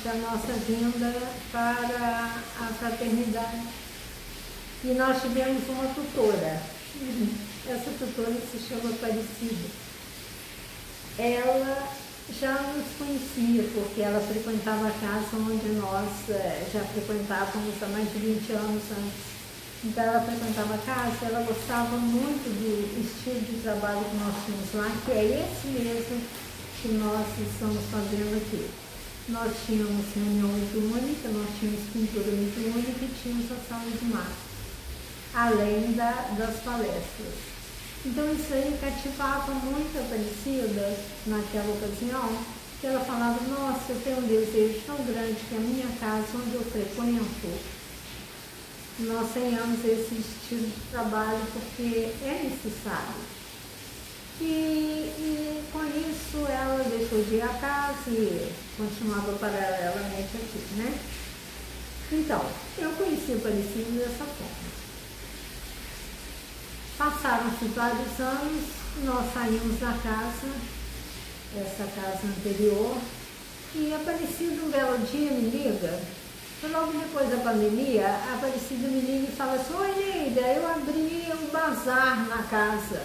da nossa vinda para a fraternidade. E nós tivemos uma tutora. Essa tutora se chama Aparecida. Ela já nos conhecia, porque ela frequentava a casa onde nós já frequentávamos há mais de 20 anos antes. Então ela frequentava a casa, ela gostava muito do estilo de trabalho que nós tínhamos lá, que é esse mesmo que nós estamos fazendo aqui. Nós tínhamos reunião mediúnica, nós tínhamos pintura mediúnica e tínhamos a sala de massa, além das palestras. Então isso aí cativava muito a Aparecida naquela ocasião, que ela falava, nossa, eu tenho um desejo tão grande que a minha casa, onde eu frequento, nós tenhamos esse estilo de trabalho, porque é necessário. E com isso ela deixou de ir à casa e continuava paralelamente aqui, né? Então, eu conheci a Aparecida dessa forma. Passaram-se vários anos, nós saímos da casa, essa casa anterior, e a Aparecida um belo dia me liga, logo depois da pandemia, a Aparecida me liga e fala assim, oi Neida, eu abri um bazar na casa,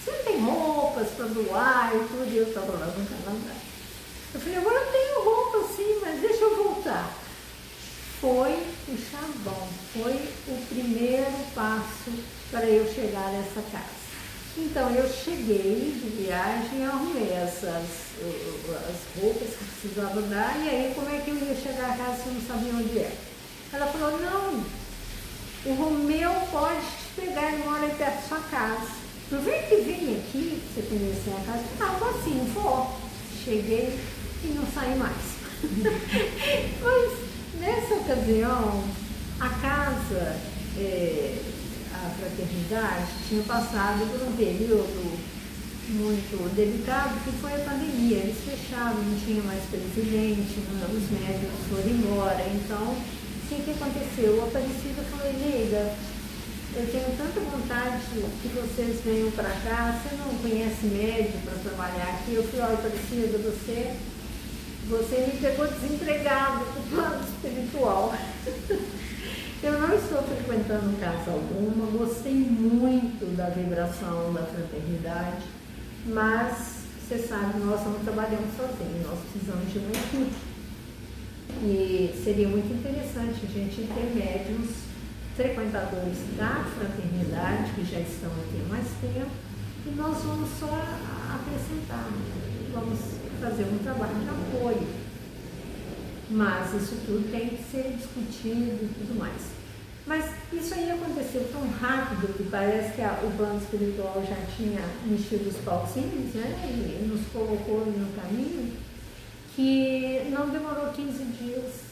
você tem roupas para doar e tudo? E eu estava lá no Canadá. Eu falei, agora eu tenho roupa sim, mas deixa eu voltar. Foi o chavão, foi o primeiro passo para eu chegar a essa casa. Então eu cheguei de viagem e arrumei as roupas que precisava dar, e aí como é que eu ia chegar a casa se eu não sabia onde é? Ela falou, não, o Romeu pode te pegar, ele mora aí perto da sua casa. Aproveita que vem aqui, você conhecer a casa. Ah, vou assim, vou. Cheguei e não saí mais. Mas nessa ocasião, a casa, a fraternidade, tinha passado por um período muito delicado, que foi a pandemia. Eles fecharam, não tinha mais presidente, os médicos foram embora. Então, o que aconteceu? A Aparecida falou, Neida, eu tenho tanta vontade que vocês venham para cá, você não conhece médico para trabalhar aqui? Eu falei, olha, Aparecida, você me pegou desempregado do plano espiritual. Eu não estou frequentando casa alguma, gostei muito da vibração da fraternidade, mas você sabe, nós não trabalhamos sozinhos, nós precisamos de uma equipe. E seria muito interessante a gente ter médiuns frequentadores da fraternidade, que já estão aqui há mais tempo, e nós vamos só acrescentar, vamos fazer um trabalho de apoio. Mas isso tudo tem que ser discutido e tudo mais. Mas isso aí aconteceu tão rápido que parece que o plano espiritual já tinha mexido os pauzinhos, né, e nos colocou no caminho, que não demorou 15 dias.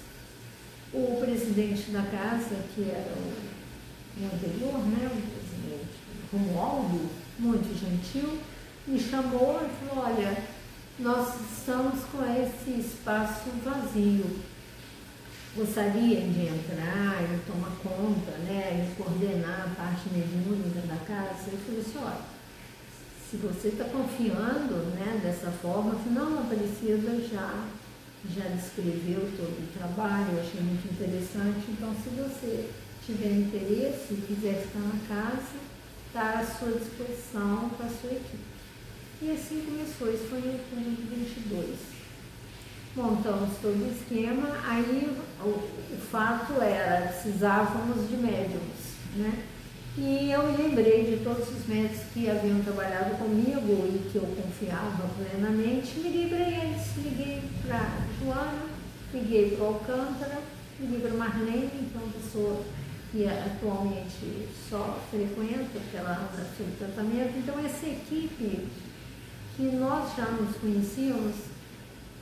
O presidente da casa, que era o anterior, né, o presidente Romualdo, muito gentil, me chamou e falou, olha, nós estamos com esse espaço vazio, gostaria de entrar e tomar conta, né, e coordenar a parte mediúnica da casa. Eu falei assim, olha, se você está confiando, né, dessa forma, não, a Aparecida já descreveu todo o trabalho, eu achei muito interessante, então se você tiver interesse e quiser ficar na casa, está à sua disposição para a sua equipe. E assim começou, isso foi em outubro de 22. Montamos todo o esquema, aí o fato era, precisávamos de médiums, né? E eu me lembrei de todos os médicos que haviam trabalhado comigo e que eu confiava plenamente. Liguei para eles, liguei para Joana, liguei para o Alcântara, liguei para Marlene, que é uma pessoa que atualmente só frequenta, porque ela anda sob tratamento. Então essa equipe que nós já nos conhecíamos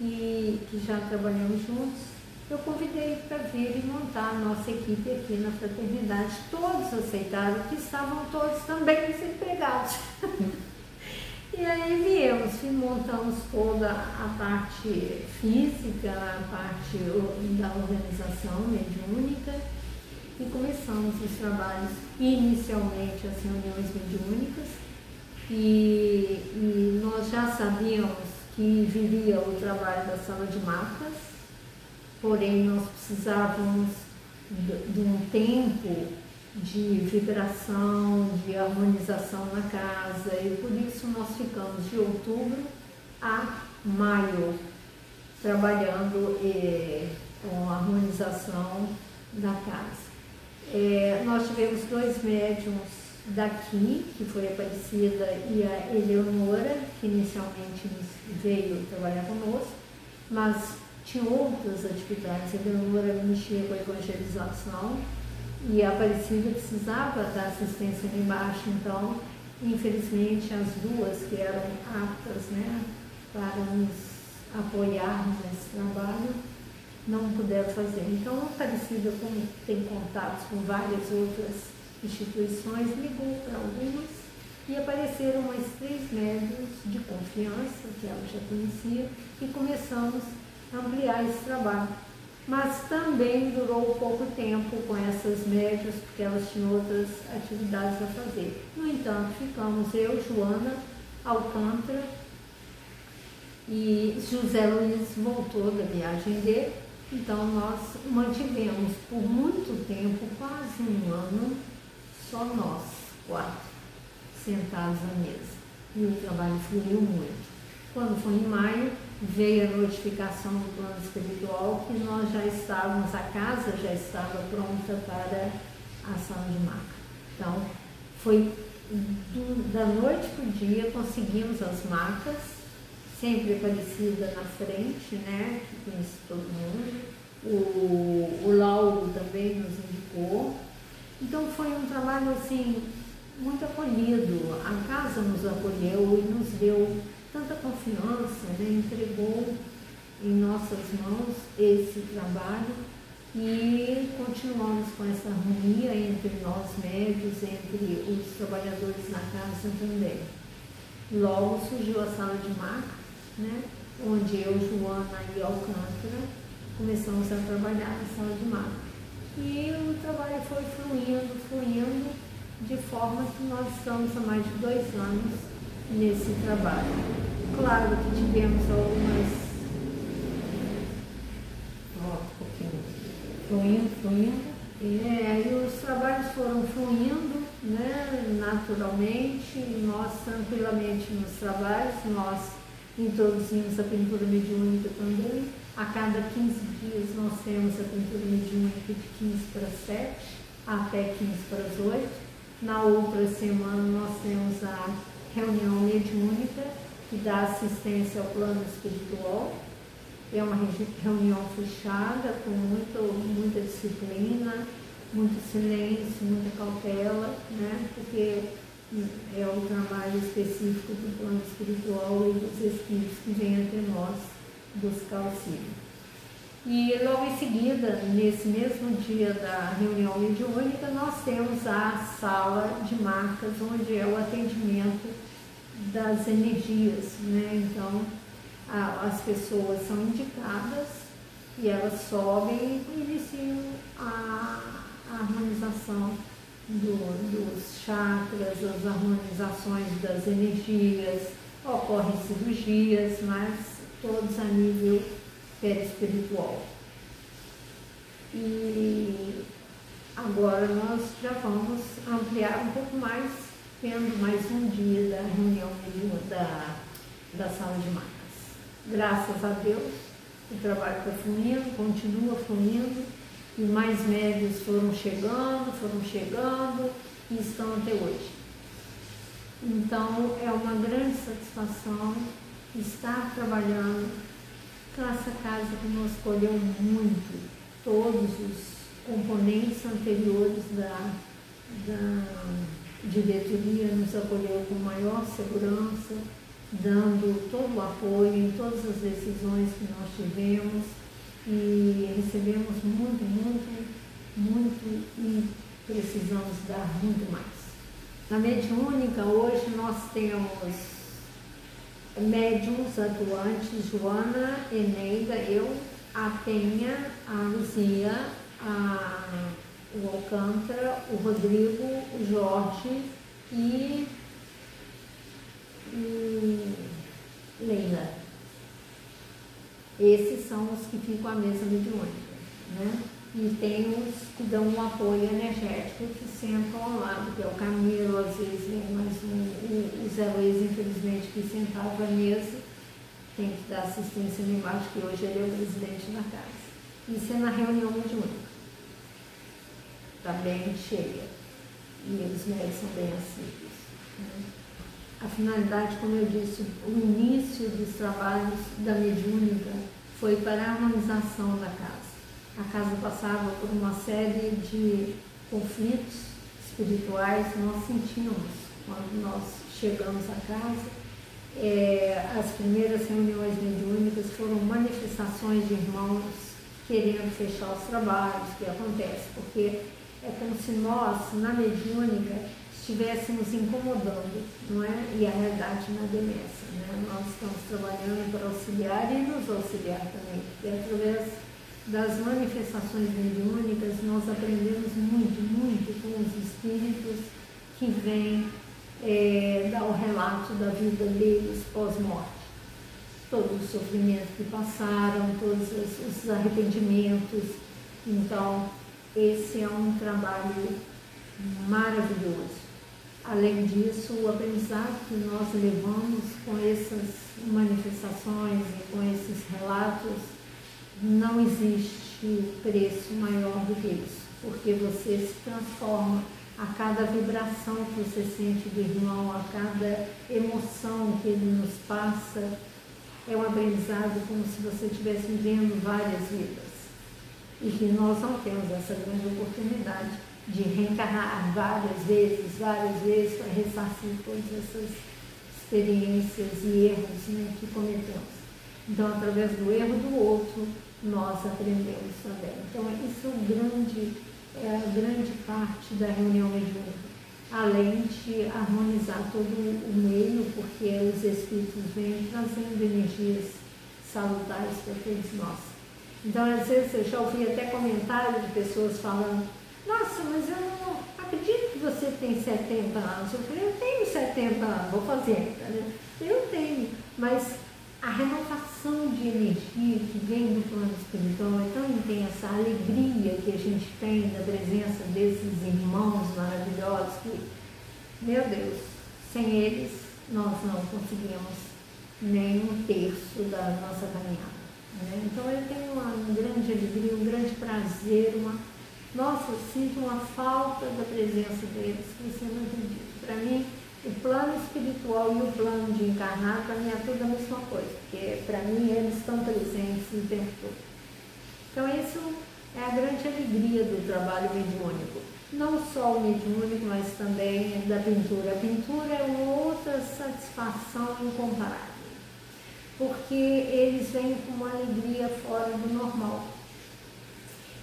e que já trabalhamos juntos, eu convidei para vir e montar a nossa equipe aqui na fraternidade. Todos aceitaram, que estavam todos também desempregados. E aí viemos e montamos toda a parte física, a parte da organização mediúnica e começamos os trabalhos, inicialmente as reuniões mediúnicas, e nós já sabíamos que viria o trabalho da sala de mapas, porém nós precisávamos de um tempo de vibração, de harmonização na casa, e por isso nós ficamos de outubro a maio trabalhando com a harmonização da casa. Nós tivemos 2 médiums daqui, que foi a Aparecida e a Eleonora, que inicialmente veio trabalhar conosco, mas tinha outras atividades. A Eleonora mexia com a evangelização e a Aparecida precisava da assistência ali embaixo, então, infelizmente, as duas que eram aptas, né, para nos apoiar nesse trabalho, não puderam fazer. Então, a Aparecida, como tem contatos com várias outras instituições, ligou para algumas e apareceram mais 3 médiuns de confiança, que ela já conhecia, e começamos a ampliar esse trabalho. Mas também durou pouco tempo com essas médiuns, porque elas tinham outras atividades a fazer. No entanto, ficamos eu, Joana Alcântara, e José Luiz voltou da viagem dele, então nós mantivemos por muito tempo, quase um ano, só nós 4 sentados à mesa, e o trabalho fluiu muito. Quando foi em maio, veio a notificação do plano espiritual que nós já estávamos, a casa já estava pronta para a sala de maca. Então, foi da noite para o dia, conseguimos as macas, sempre Aparecida na frente, né, que conhece todo mundo. O Lauro também nos indicou. Então foi um trabalho assim, muito acolhido. A casa nos acolheu e nos deu tanta confiança, né? Entregou em nossas mãos esse trabalho e continuamos com essa harmonia entre nós médios, entre os trabalhadores na casa também. Logo surgiu a sala de maca, né? Onde eu, Joana e Alcântara começamos a trabalhar na sala de maca. E o trabalho foi fluindo, de forma que nós estamos há mais de 2 anos nesse trabalho. Claro que tivemos algumas... fluindo. E os trabalhos foram fluindo, né, naturalmente, nós tranquilamente nos trabalhos, nós introduzimos a pintura mediúnica também. A cada 15 dias nós temos a pintura mediúnica de 15 para 7, até 15 para as 8. Na outra semana nós temos a reunião mediúnica, que dá assistência ao plano espiritual. É uma reunião fechada, com muita disciplina, muito silêncio, muita cautela, né? Porque é o trabalho específico do plano espiritual e dos espíritos que vêm até nós buscar auxílio. E logo em seguida, nesse mesmo dia da reunião mediúnica, nós temos a sala de marcas, onde é o atendimento das energias, né? Então, as pessoas são indicadas e elas sobem e iniciam a harmonização dos chakras, as harmonizações das energias, ocorrem cirurgias, mas todos a nível perispiritual. E agora nós já vamos ampliar um pouco mais, tendo mais um dia da reunião da sala de marcas. Graças a Deus, o trabalho está fluindo, continua fluindo, e mais médios foram chegando e estão até hoje. Então, é uma grande satisfação estar trabalhando com essa casa que nos acolheu muito. Todos os componentes anteriores da diretoria nos acolheu com maior segurança, dando todo o apoio em todas as decisões que nós tivemos, e recebemos muito e precisamos dar muito mais. Na mediúnica, hoje nós temos médiums atuantes: Joana, Eneida, eu, a Penha, a Luzia, o Alcântara, o Rodrigo, o Jorge e Leila. Esses são os que ficam à mesa mediúnica. né? E tem os que dão um apoio energético que sentam ao lado, que é o Camilo, às vezes vem mais o Zé Luiz, infelizmente, que sentava à mesa, tem que dar assistência ali embaixo, que hoje ele é o presidente da casa. Isso é na reunião mediúnica. Está bem cheia. E os médios são bem assíduos, né? A finalidade, como eu disse, o início dos trabalhos da mediúnica foi para a harmonização da casa. A casa passava por uma série de conflitos espirituais, nós sentimos quando nós chegamos à casa. As primeiras reuniões mediúnicas foram manifestações de irmãos querendo fechar os trabalhos, que acontece, porque é como se nós, na mediúnica, estivéssemos incomodando, não é? E a realidade nada é essa, né? Nós estamos trabalhando para auxiliar e nos auxiliar também, porque através das manifestações mediúnicas nós aprendemos muito, muito com os espíritos que vêm dar o relato da vida deles pós-morte. Todo o sofrimento que passaram, todos os arrependimentos. Então, esse é um trabalho maravilhoso. Além disso, o aprendizado que nós levamos com essas manifestações e com esses relatos, não existe preço maior do que isso, porque você se transforma a cada vibração que você sente do irmão, a cada emoção que ele nos passa. É um aprendizado como se você estivesse vivendo várias vidas, e que nós não temos essa grande oportunidade de reencarnar várias vezes, para ressarcir todas essas experiências e erros, né, que cometemos. Então, através do erro do outro, nós aprendemos também. Então, isso é a grande parte da reunião mediúnica, além de harmonizar todo o meio, porque os espíritos vêm trazendo energias salutares para todos nós. Então, às vezes, eu já ouvi até comentários de pessoas falando: nossa, mas eu não acredito que você tem 70 anos. Eu falei: eu tenho 70 anos, vou fazer, né? Eu tenho, mas a renovação de energia que vem do plano espiritual é tão intensa, a alegria que a gente tem da presença desses irmãos maravilhosos que, meu Deus, sem eles nós não conseguimos nem um terço da nossa caminhada, né? Então eu tenho uma grande alegria, um grande prazer, nossa, eu sinto uma falta da presença deles, que você não acredita. Para mim, o plano espiritual e o plano de encarnar, para mim é tudo a mesma coisa, porque para mim eles estão presentes o tempo todo. Então isso é a grande alegria do trabalho mediúnico. Não só o mediúnico, mas também da pintura. A pintura é uma outra satisfação incomparável, porque eles vêm com uma alegria fora do normal.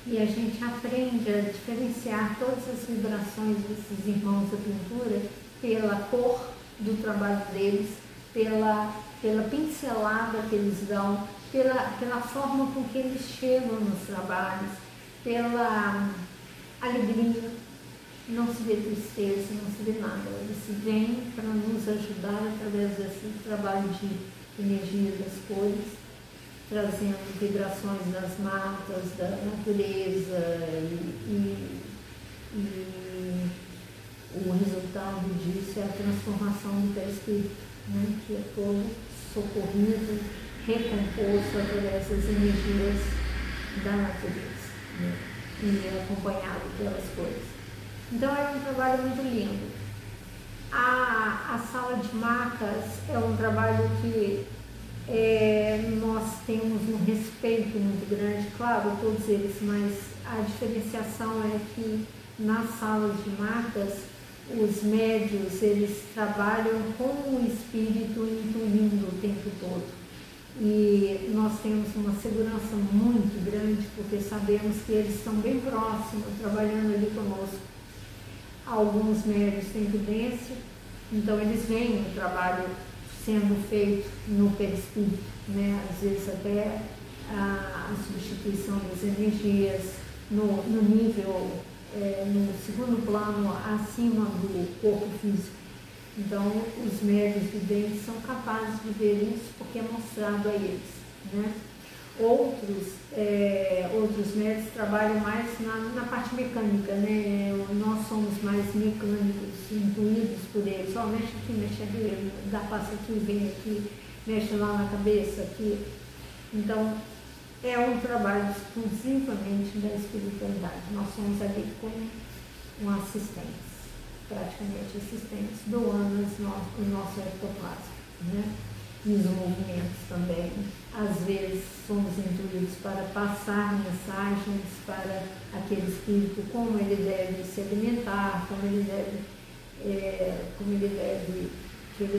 E a gente aprende a diferenciar todas as vibrações desses irmãos da pintura pela cor do trabalho deles, pela pincelada que eles dão, pela forma com que eles chegam nos trabalhos, pela alegria. Não se vê tristeza, não se vê nada. Eles vêm para nos ajudar através desse trabalho de energia das cores, trazendo vibrações das matas, da natureza, e o resultado disso é a transformação do perispírito, né, que é todo socorrido, recomposto através das energias da natureza, né, e acompanhado pelas coisas. Então é um trabalho muito lindo. A sala de macas é um trabalho que nós temos um respeito muito grande, claro, todos eles, mas a diferenciação é que nas salas de macas, os médios, eles trabalham com o espírito intuindo o tempo todo. E nós temos uma segurança muito grande, porque sabemos que eles estão bem próximos, trabalhando ali conosco. Alguns médios têm evidência, então eles veem o trabalho sendo feito no perispírito, né? Às vezes até a substituição das energias no nível, no segundo plano, acima do corpo físico. Então, os médios videntes são capazes de ver isso porque é mostrado a eles, né? outros médicos trabalham mais na parte mecânica, né? Nós somos mais mecânicos, intuídos por eles. Só mexe aqui, mexe ali, dá passo aqui, vem aqui, mexe lá na cabeça, aqui. Então, é um trabalho exclusivamente da espiritualidade. Nós somos ali como assistentes, praticamente assistentes, doando o nosso ectoplasma, né? E os movimentos também. Às vezes somos intuídos para passar mensagens para aquele espírito, como ele deve se alimentar, que ele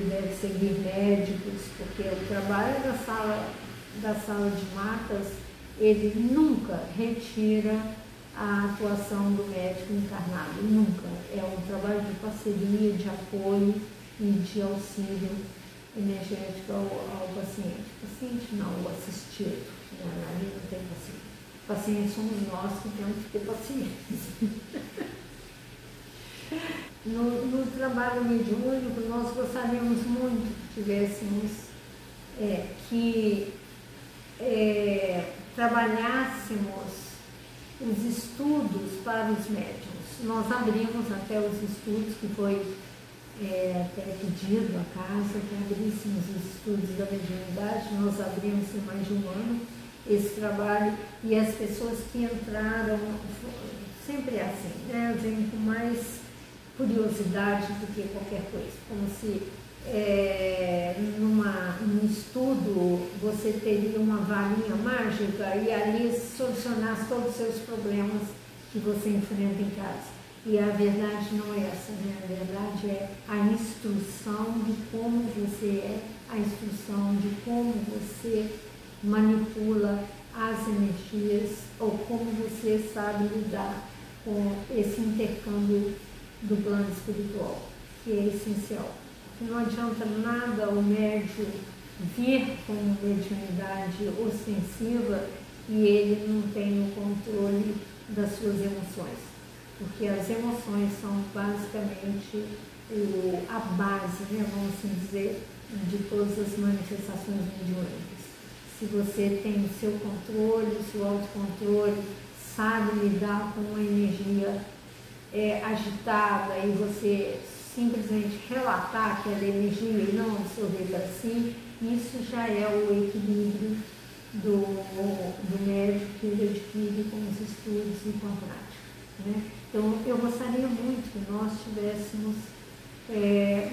deve seguir médicos, porque o trabalho da sala de matas, ele nunca retira a atuação do médico encarnado, nunca. É um trabalho de parceria, de apoio e de auxílio energético ao paciente. Paciente não, o assistido, né? Ali não tem paciente. Paciente somos nós que temos que ter paciência. No trabalho mediúnico, nós gostaríamos muito que tivéssemos, trabalhássemos os estudos para os médiuns. Nós abrimos até os estudos, que foi até pedido à casa que abríssemos os estudos da mediunidade. Nós abrimos em mais de um ano esse trabalho, e as pessoas que entraram, sempre é assim, né? Vêm com mais curiosidade do que qualquer coisa, como se num estudo você teria uma varinha mágica e ali solucionasse todos os seus problemas que você enfrenta em casa. E a verdade não é essa, né? A verdade é a instrução de como você é, a instrução de como você manipula as energias, ou como você sabe lidar com esse intercâmbio do plano espiritual, que é essencial. Não adianta nada o médium vir com mediunidade ostensiva e ele não tem o controle das suas emoções, porque as emoções são basicamente a base, né, vamos assim dizer, de todas as manifestações mediúnicas. Se você tem o seu controle, o seu autocontrole, sabe lidar com uma energia agitada e você simplesmente relatar aquela energia e não absorver para si, isso já é o equilíbrio do médico que ele adquire com os estudos e com a prática, né? Então, eu gostaria muito que nós tivéssemos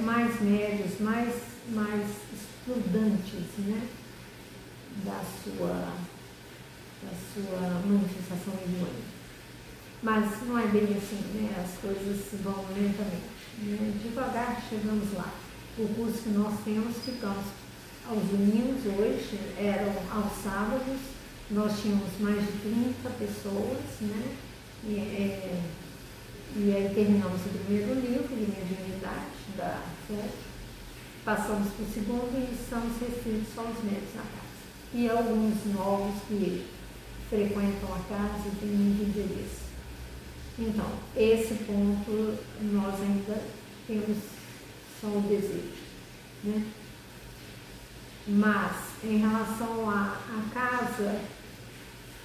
mais médios, mais estudantes, né, da sua manifestação mediúnica. Mas não é bem assim, né? As coisas vão lentamente, né? Devagar chegamos lá. O curso que nós temos, ficamos aos domingos, hoje eram aos sábados, nós tínhamos mais de 30 pessoas, né? E aí terminamos o primeiro livro de mediunidade da FED, passamos para o segundo e estamos restritos só aos médios na casa. E alguns novos que frequentam a casa e têm muito interesse. Então, esse ponto nós ainda temos só o desejo, né? Mas, em relação à casa,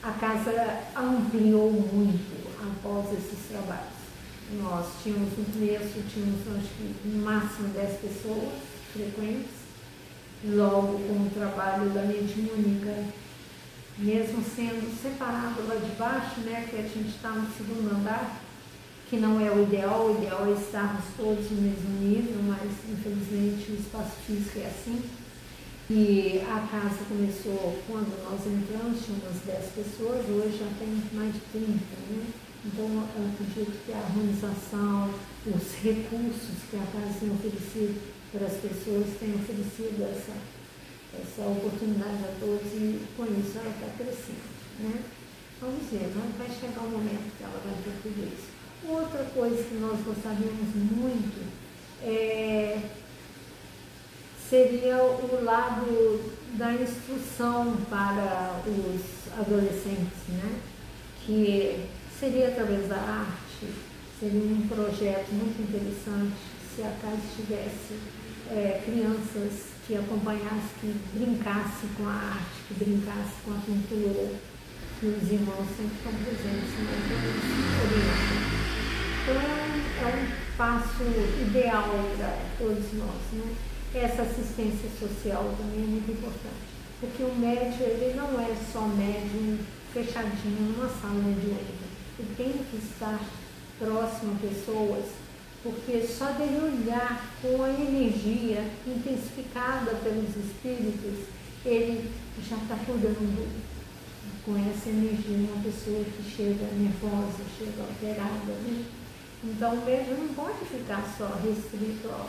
a casa ampliou muito após esses trabalhos. Nós tínhamos no começo, acho que no máximo 10 pessoas frequentes, logo com o trabalho da mediúnica, mesmo sendo separado lá de baixo, né, que a gente está no segundo andar, que não é o ideal é estarmos todos no mesmo nível, mas infelizmente o espaço físico é assim. E a casa começou, quando nós entramos, tinha umas 10 pessoas, hoje já tem mais de 30, né? Então, eu acredito que a harmonização, os recursos que a casa tem oferecido para as pessoas, tem oferecido essa oportunidade a todos, e com isso ela está crescendo, né? Vamos ver, vai chegar um momento que ela vai ter tudo isso. Outra coisa que nós gostaríamos muito seria o lado da instrução para os adolescentes, né? Que seria através da arte, seria um projeto muito interessante se a casa tivesse crianças que acompanhasse, que brincasse com a arte, que brincasse com a pintura, que os irmãos sempre estão presentes, né? Então, eles orientam. Então é um passo ideal para todos nós, né? Essa assistência social também é muito importante, porque o médium, ele não é só médium fechadinho numa sala mediúnica, ele tem que estar próximo a pessoas, porque só dele olhar com a energia intensificada pelos espíritos, ele já está cuidando com essa energia uma pessoa que chega nervosa, chega alterada, né? Então o médium não pode ficar só restrito a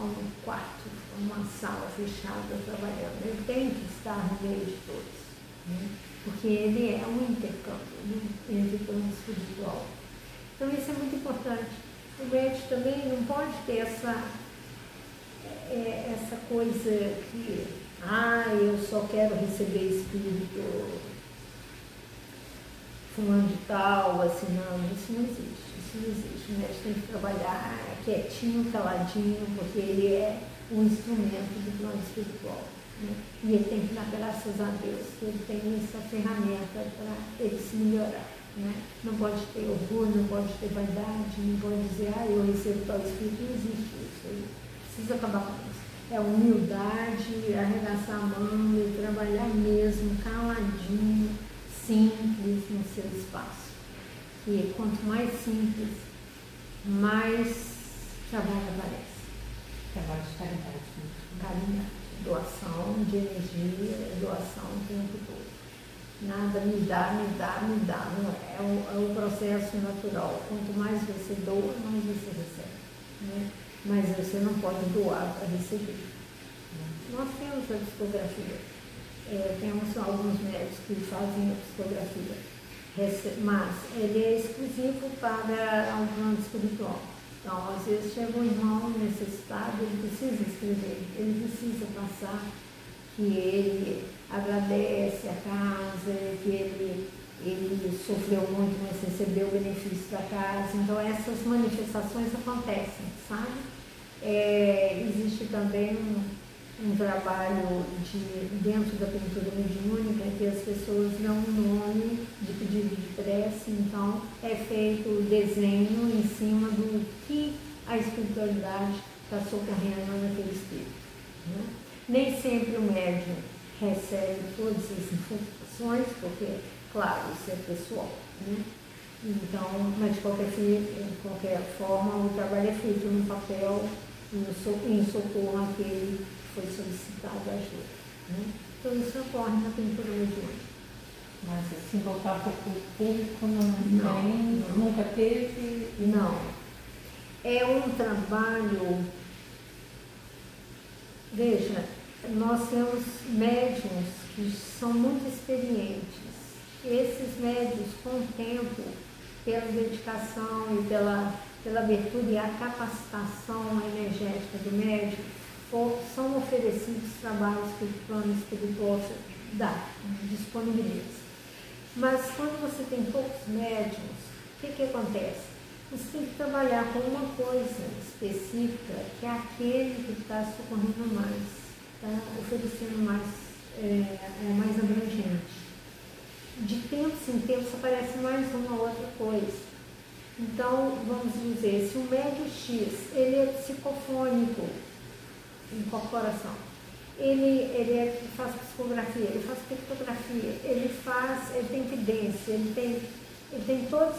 um quarto, a uma sala fechada trabalhando, ele tem que estar no meio de todos, né? Porque ele é um intercâmbio, né, entre o plano espiritual. Então isso é muito importante. O médium também não pode ter essa coisa que, eu só quero receber espírito fulano de tal, assinando. Isso não existe, isso não existe. O médium tem que trabalhar quietinho, caladinho, porque ele é um instrumento do plano espiritual, né? E ele tem que dar graças a Deus que ele tem essa ferramenta para ele se melhorar, né? Não pode ter orgulho, não pode ter vaidade, não pode dizer, eu recebo tal espírito, não existe isso. Ele precisa acabar com isso. É humildade, arregaçar a mão e trabalhar mesmo, caladinho, simples no seu espaço. E quanto mais simples, mais trabalho aparece. Trabalho de caridade. Caridade, doação de energia, doação o tempo todo. Nada me dá, não é. É o processo natural. Quanto mais você doa, mais você recebe, né? Mas você não pode doar para receber. Nós temos a psicografia. Temos alguns médicos que fazem a psicografia, mas ele é exclusivo para um plano espiritual. Então, às vezes chega um irmão necessitado, ele precisa escrever, ele precisa passar que ele agradece a casa, que ele sofreu muito, mas recebeu o benefício da casa. Então, essas manifestações acontecem, sabe? Existe também um trabalho dentro da pintura mediúnica que as pessoas dão um nome de pedido de prece, então é feito o desenho em cima do que a espiritualidade está socorrendo naquele espírito, né? Nem sempre o médium recebe todas as informações, porque, claro, isso é pessoal, né? Então, mas de qualquer forma, o trabalho é feito no papel, em socorro àquele que foi solicitado a ajuda, né? Então, isso ocorre na pintura mediúnica. Mas assim, voltar para o público nunca teve? Não. É um trabalho. Veja, nós temos médiuns que são muito experientes. Esses médiuns, com o tempo, pela dedicação e pela abertura e a capacitação energética do médium, são oferecidos trabalhos que o plano espiritual dá, disponibiliza. Mas quando você tem poucos médiums, o que acontece? Você tem que trabalhar com uma coisa específica, que é aquele que está socorrendo mais, está oferecendo mais, mais abrangente. De tempos em tempos aparece mais uma outra coisa. Então, vamos dizer, se o médium X, ele é psicofônico, incorporação, ele faz psicografia, ele faz criptografia, ele tem vidência, ele tem todo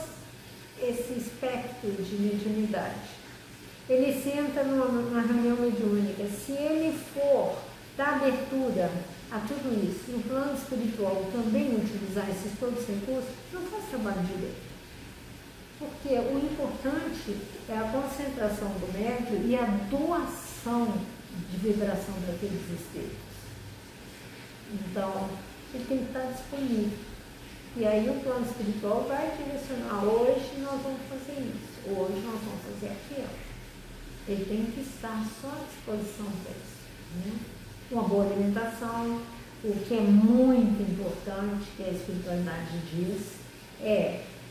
esse espectro de mediunidade. Ele senta numa reunião mediúnica, se ele for dar abertura a tudo isso, no plano espiritual também utilizar esses todos os recursos, não faz trabalho direito. Porque o importante é a concentração do médium e a doação de vibração daqueles espíritos. Então, ele tem que estar disponível. E aí o plano espiritual vai direcionar, hoje nós vamos fazer isso, hoje nós vamos fazer aquilo. Ele tem que estar só à disposição para isso, né? Uma boa alimentação, o que é muito importante, que a espiritualidade diz,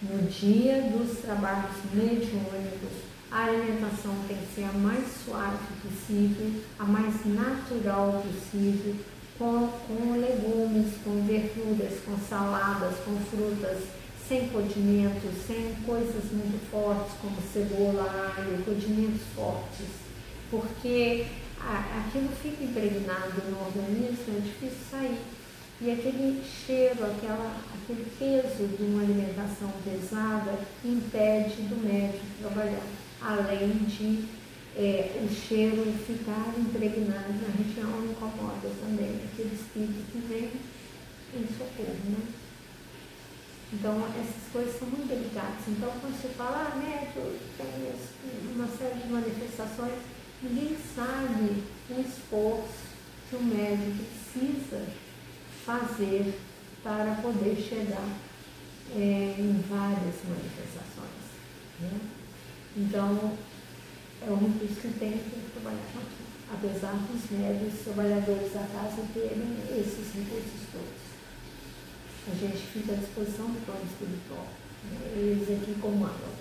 no dia dos trabalhos mediúnicos, A alimentação tem que ser a mais suave possível, a mais natural possível, com legumes, com verduras, com saladas, com frutas, sem condimentos, sem coisas muito fortes como cebola, alho, condimentos fortes, porque aquilo fica impregnado no organismo, é difícil sair. E aquele cheiro, aquele peso de uma alimentação pesada impede do médico trabalhar, além de o cheiro ficar impregnado na região, incomoda também aquele espírito que vem em socorro, né? Então, essas coisas são muito delicadas. Então, quando você fala, médico, tem uma série de manifestações, ninguém sabe o esforço que o médico precisa fazer para poder chegar em várias manifestações, né? Então, é um recurso que tem que trabalhar aqui, apesar dos médicos trabalhadores da casa terem esses recursos todos. A gente fica à disposição do plano espiritual, né? Eles aqui comandam.